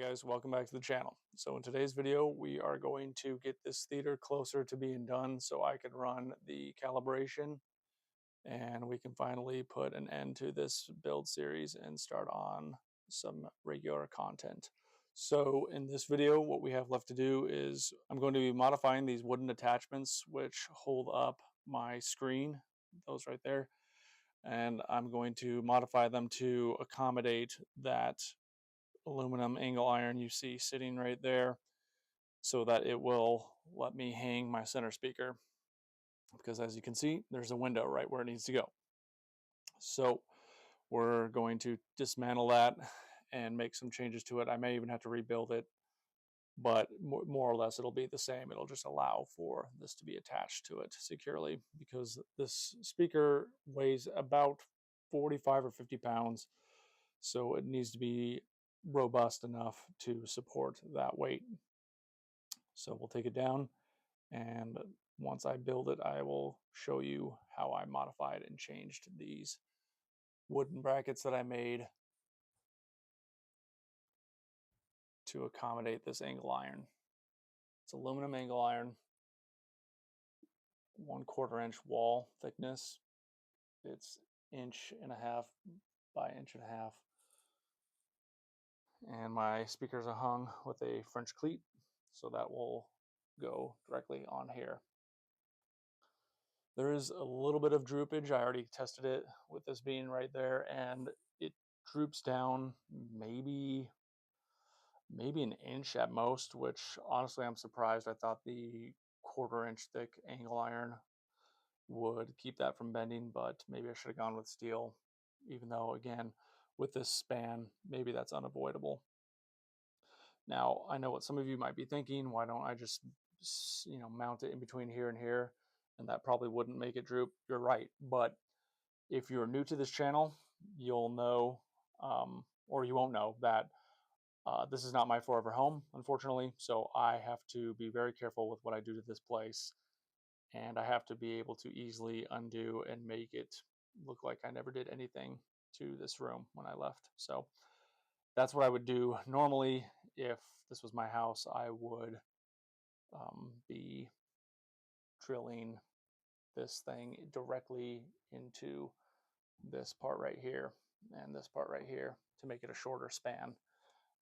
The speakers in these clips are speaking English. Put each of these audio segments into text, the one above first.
Guys, welcome back to the channel. So in today's video we are going to get this theater closer to being done so I can run the calibration and we can finally put an end to this build series and start on some regular content. So in this video what we have left to do is I'm going to be modifying these wooden attachments which hold up my screen, those right there, and I'm going to modify them to accommodate that aluminum angle iron you see sitting right there so that it will let me hang my center speaker, because as you can see there's a window right where it needs to go. So we're going to dismantle that and make some changes to it. I may even have to rebuild it, but more or less it'll be the same. It'll just allow for this to be attached to it securely, because this speaker weighs about 45 or 50 pounds, so it needs to be robust enough to support that weight. So we'll take it down, and once I build it I will show you how I modified and changed these wooden brackets that I made to accommodate this angle iron. It's aluminum angle iron, 1/4 inch wall thickness. It's 1.5 by 1.5 inches, and my speakers are hung with a French cleat, so that will go directly on here. There is a little bit of droopage. I already tested it with this being right there, and it droops down maybe an inch at most, which honestly I'm surprised. I thought the 1/4 inch thick angle iron would keep that from bending, but maybe I should have gone with steel, even though again with this span maybe that's unavoidable. Now I know what some of you might be thinking, why don't I just mount it in between here and here, and that probably wouldn't make it droop. You're right, but if you're new to this channel you'll know, or you won't know, that this is not my forever home, unfortunately, so I have to be very careful with what I do to this place, and I have to be able to easily undo and make it look like I never did anything to this room when I left. So that's what I would do normally. If this was my house, I would be drilling this thing directly into this part right here and this part right here to make it a shorter span.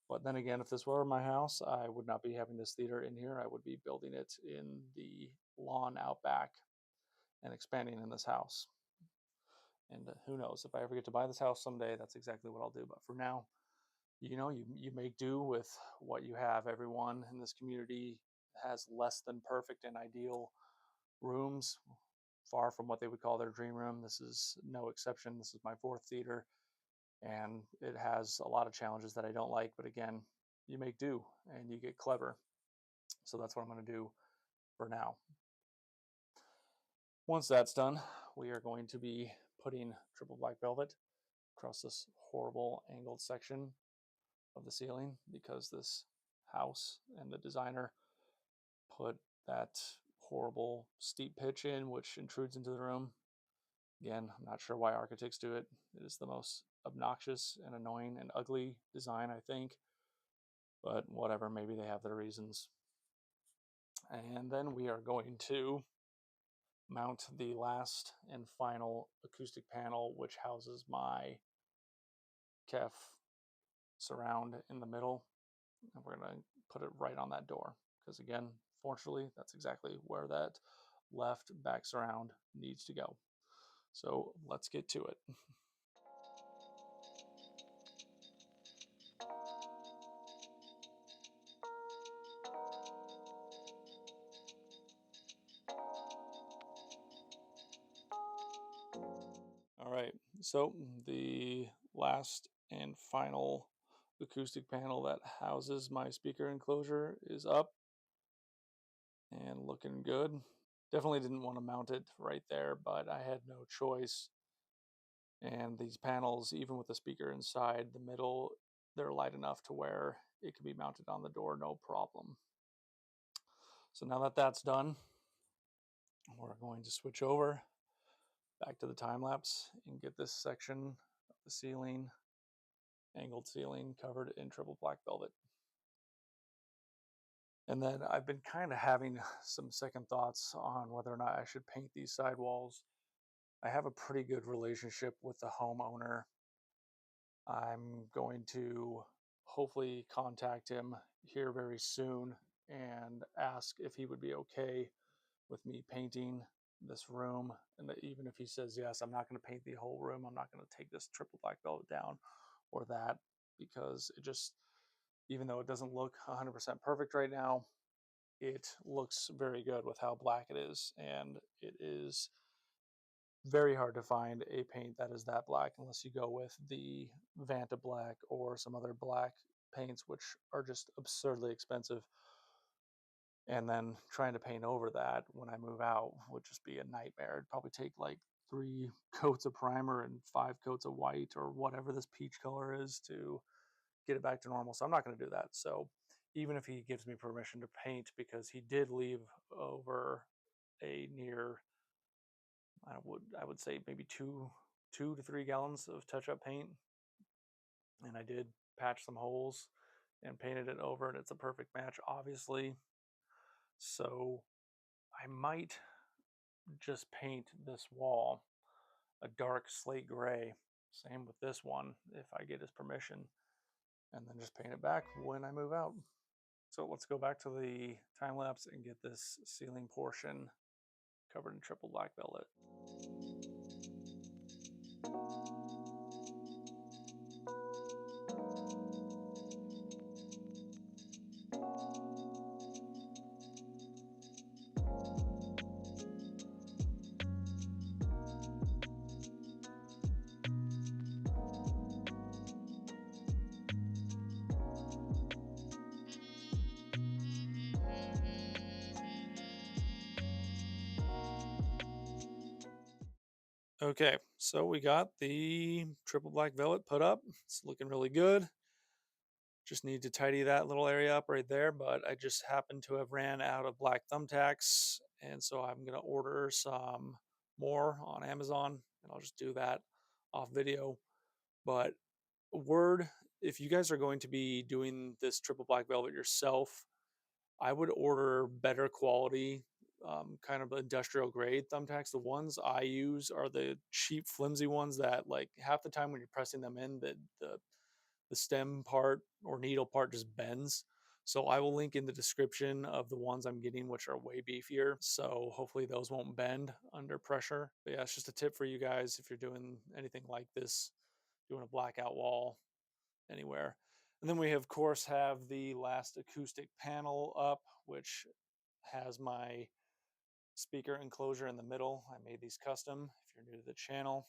But then again, if this were my house, I would not be having this theater in here. I would be building it in the lawn out back and expanding in this house. And who knows, if I ever get to buy this house someday, that's exactly what I'll do. But for now, you make do with what you have. Everyone in this community has less than perfect and ideal rooms, far from what they would call their dream room. This is no exception. This is my 4th theater, and it has a lot of challenges that I don't like, but again, you make do and you get clever. So that's what I'm going to do for now. Once that's done, we are going to be putting triple black velvet across this horrible angled section of the ceiling, because this house and the designer put that horrible steep pitch in, which intrudes into the room. Again, I'm not sure why architects do it. It is the most obnoxious and annoying and ugly design, I think. But whatever, maybe they have their reasons. And then we are going to mount the last and final acoustic panel, which houses my KEF surround in the middle. And we're going to put it right on that door, because again, fortunately, that's exactly where that left back surround needs to go. So let's get to it. All right, so the last and final acoustic panel that houses my speaker enclosure is up and looking good. Definitely didn't want to mount it right there, but I had no choice. And these panels, even with the speaker inside the middle, they're light enough to where it can be mounted on the door, no problem. So now that that's done, we're going to switch over back to the time lapse and get this section of the ceiling, angled ceiling, covered in triple black velvet. And then I've been kind of having some second thoughts on whether or not I should paint these sidewalls. I have a pretty good relationship with the homeowner. I'm going to hopefully contact him here very soon and ask if he would be okay with me painting this room. And that even if he says yes, I'm not going to paint the whole room. I'm not going to take this triple black velvet down or that, because it just, even though it doesn't look 100% perfect right now, it looks very good with how black it is. And it is very hard to find a paint that is that black unless you go with the Vanta black or some other black paints, which are just absurdly expensive. And then trying to paint over that when I move out would just be a nightmare. It'd probably take like 3 coats of primer and 5 coats of white or whatever this peach color is to get it back to normal. So I'm not going to do that. So even if he gives me permission to paint, because he did leave over a near, I would say maybe 2 to 3 gallons of touch-up paint, and I did patch some holes and painted it over, and it's a perfect match, obviously. So I might just paint this wall a dark slate gray. Same with this one if I get his permission, and then just paint it back when I move out. So let's go back to the time lapse and get this ceiling portion covered in triple black velvet. Okay, so we got the triple black velvet put up. It's looking really good. Just need to tidy that little area up right there, but I just happen to have ran out of black thumbtacks, and so I'm gonna order some more on Amazon, and I'll just do that off video. But word, if you guys are going to be doing this triple black velvet yourself, I would order better quality, kind of industrial grade thumbtacks. The ones I use are the cheap, flimsy ones that, like, half the time when you're pressing them in, the stem part or needle part just bends. So I will link in the description of the ones I'm getting, which are way beefier. So hopefully those won't bend under pressure. But yeah, it's just a tip for you guys if you're doing anything like this, doing a blackout wall anywhere. And then we of course have the last acoustic panel up, which has my speaker enclosure in the middle. I made these custom if you're new to the channel.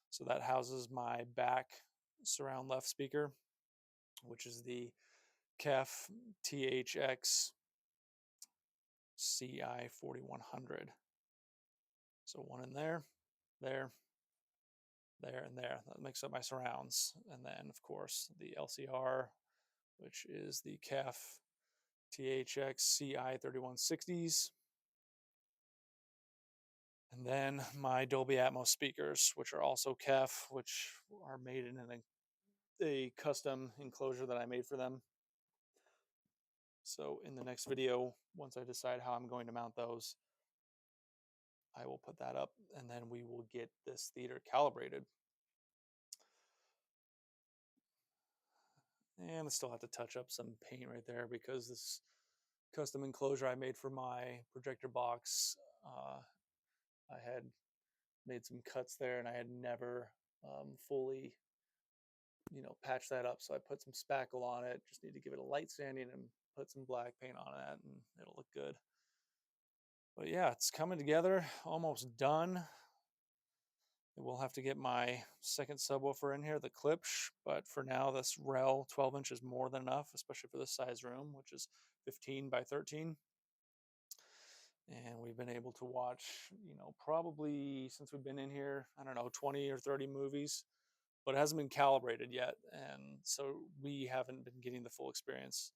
So that houses my back surround left speaker, which is the KEF THX CI 4100. So one in there, there, there, and there. That makes up my surrounds. And then, of course, the LCR, which is the KEF THX CI 3160s. And then my Dolby Atmos speakers, which are also KEF, which are made in a custom enclosure that I made for them. So in the next video, once I decide how I'm going to mount those, I will put that up, and then we will get this theater calibrated. And I still have to touch up some paint right there because this custom enclosure I made for my projector box, I had made some cuts there and I had never fully, patched that up. So I put some spackle on it. Just need to give it a light sanding and put some black paint on that, and it'll look good. But yeah, it's coming together, almost done. We'll have to get my second subwoofer in here, the Klipsch, but for now, this REL 12 inch is more than enough, especially for this size room, which is 15 by 13. And we've been able to watch, probably since we've been in here, I don't know, 20 or 30 movies, but it hasn't been calibrated yet. And so we haven't been getting the full experience.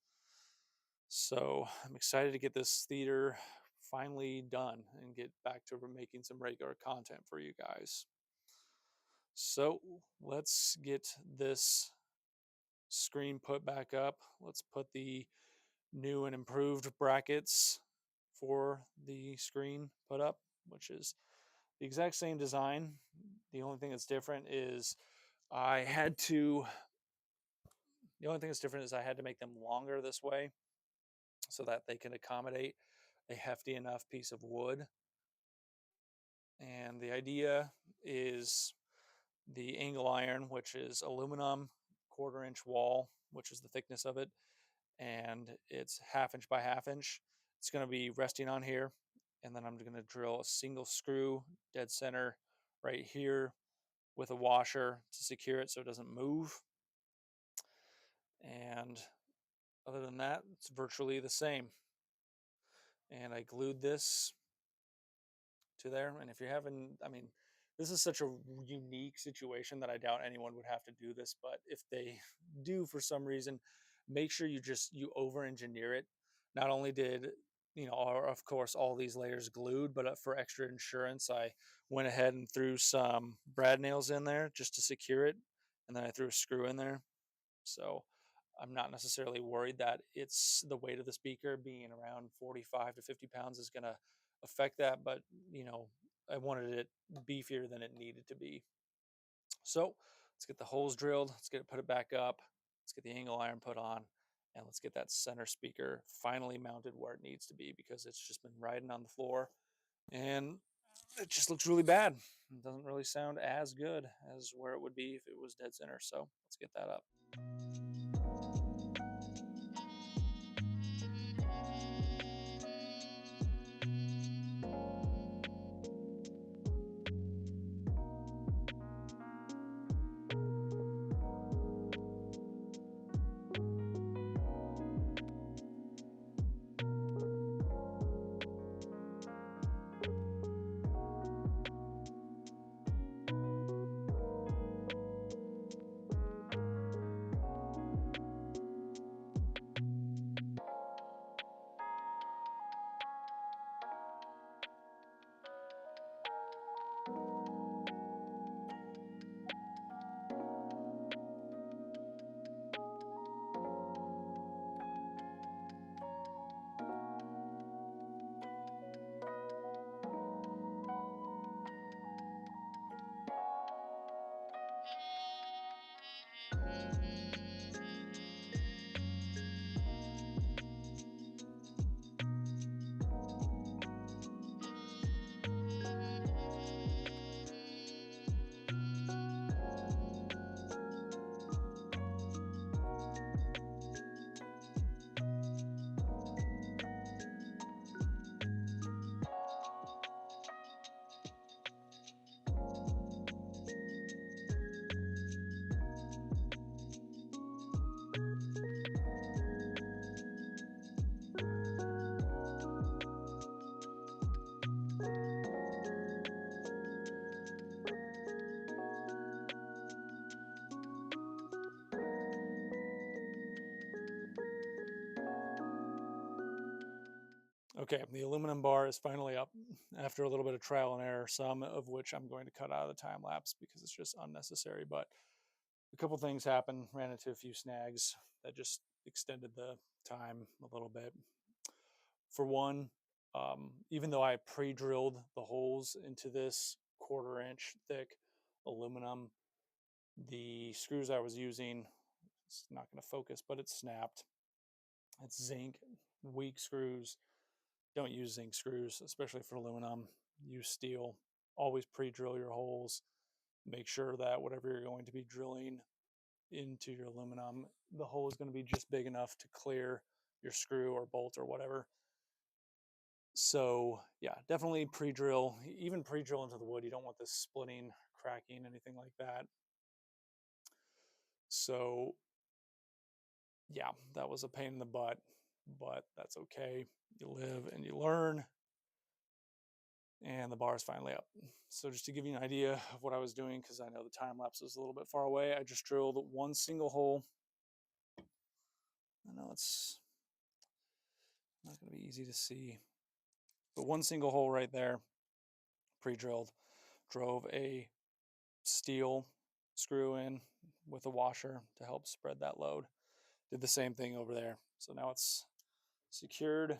So I'm excited to get this theater finally done and get back to making some regular content for you guys. So let's get this screen put back up. Let's put the new and improved brackets for the screen put up, which is the exact same design. The only thing that's different is I had to, the only thing that's different is I had to make them longer this way so that they can accommodate a hefty enough piece of wood. And the idea is the angle iron, which is aluminum, 1/4 inch wall, which is the thickness of it, and it's 1/2 inch by 1/2 inch. It's going to be resting on here, and then I'm going to drill a single screw dead center right here with a washer to secure it so it doesn't move. And other than that, it's virtually the same. And I glued this to there. And if you're having, I mean, this is such a unique situation that I doubt anyone would have to do this. But if they do for some reason, make sure you over engineer it. Not only did, are of course all these layers glued, but for extra insurance, I went ahead and threw some brad nails in there just to secure it. And then I threw a screw in there. So I'm not necessarily worried that it's the weight of the speaker being around 45 to 50 pounds is going to affect that. But, I wanted it beefier than it needed to be. So let's get the holes drilled. Let's put it back up. Let's get the angle iron put on. And let's get that center speaker finally mounted where it needs to be because it's just been riding on the floor. And it just looks really bad. It doesn't really sound as good as where it would be if it was dead center. So let's get that up. Okay, the aluminum bar is finally up after a little bit of trial and error, some of which I'm going to cut out of the time lapse because it's just unnecessary. But a couple things happened, ran into a few snags that just extended the time a little bit. For one, even though I pre-drilled the holes into this 1/4 inch thick aluminum, the screws I was using, it's not going to focus, but it's snapped. It's zinc, weak screws. Don't use zinc screws, especially for aluminum. Use steel. Always pre-drill your holes. Make sure that whatever you're going to be drilling into your aluminum, the hole is going to be just big enough to clear your screw or bolt or whatever. So yeah, definitely pre-drill. Even pre-drill into the wood. You don't want this splitting, cracking, anything like that. So yeah, that was a pain in the butt, but that's okay. You live and you learn. And the bar is finally up. So just to give you an idea of what I was doing, because I know the time lapse was a little bit far away, I just drilled one single hole. I know it's not going to be easy to see, but one single hole right there, pre-drilled, drove a steel screw in with a washer to help spread that load. Did the same thing over there. So now it's secured.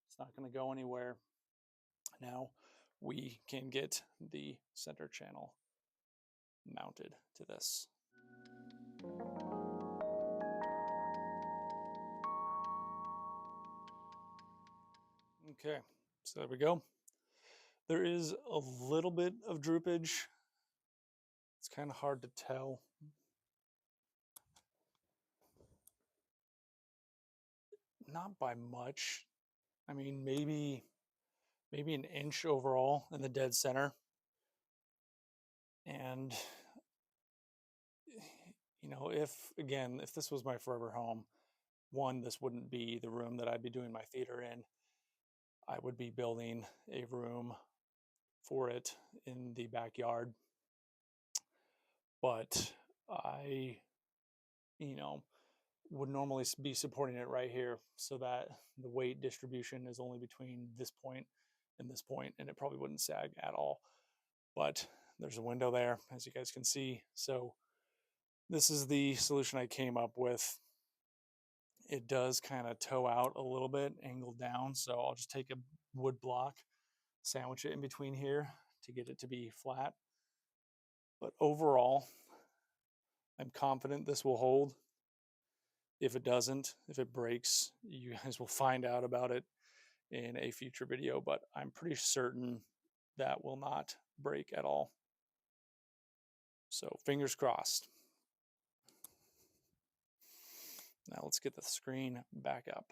It's not going to go anywhere. Now we can get the center channel mounted to this. Okay, so there we go. There is a little bit of droopage. It's kind of hard to tell. Not by much. I mean, maybe an inch overall in the dead center. And you know, if this was my forever home, one, this wouldn't be the room that I'd be doing my theater in. I would be building a room for it in the backyard. But I, you know, would normally be supporting it right here so that the weight distribution is only between this point and this point, and it probably wouldn't sag at all. But there's a window there, as you guys can see. So this is the solution I came up with. It does kind of toe out a little bit, angled down. So I'll just take a wood block, sandwich it in between here to get it to be flat. But overall, I'm confident this will hold. If it doesn't, if it breaks, you guys will find out about it in a future video, but I'm pretty certain that will not break at all. So fingers crossed. Now let's get the screen back up.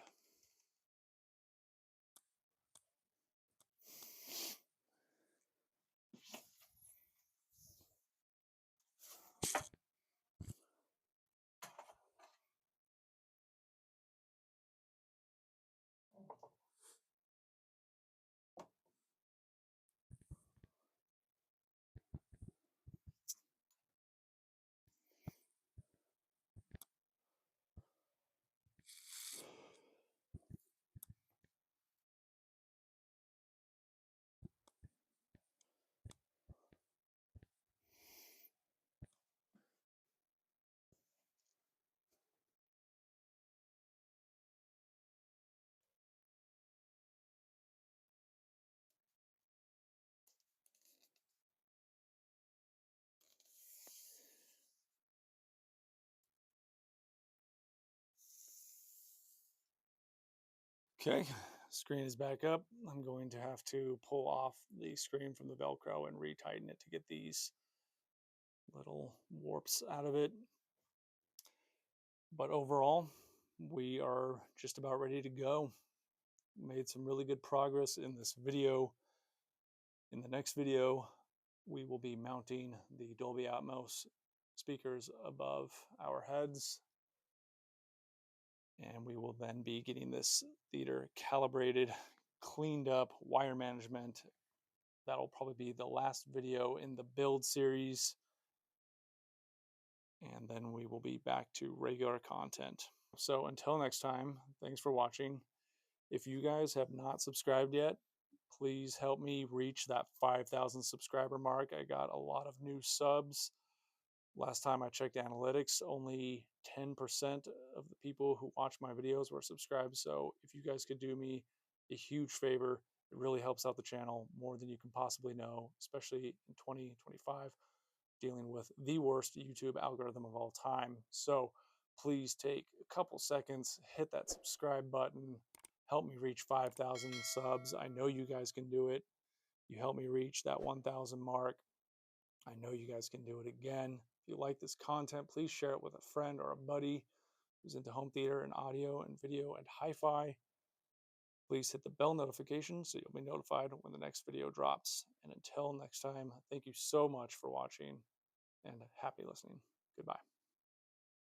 Okay, screen is back up. I'm going to have to pull off the screen from the Velcro and retighten it to get these little warps out of it. But overall, we are just about ready to go. Made some really good progress in this video. In the next video, we will be mounting the Dolby Atmos speakers above our heads. And we will then be getting this theater calibrated, cleaned up, wire management. That'll probably be the last video in the build series. And then we will be back to regular content. So until next time, thanks for watching. If you guys have not subscribed yet, please help me reach that 5,000 subscriber mark. I got a lot of new subs. Last time I checked analytics, only 10% of the people who watch my videos were subscribed. So if you guys could do me a huge favor, it really helps out the channel more than you can possibly know, especially in 2025, dealing with the worst YouTube algorithm of all time. So please take a couple seconds, hit that subscribe button, help me reach 5,000 subs. I know you guys can do it. You help me reach that 1,000 mark. I know you guys can do it again. If you like this content, please share it with a friend or a buddy who's into home theater and audio and video and hi-fi. Please hit the bell notification so you'll be notified when the next video drops. And until next time, thank you so much for watching and happy listening. Goodbye.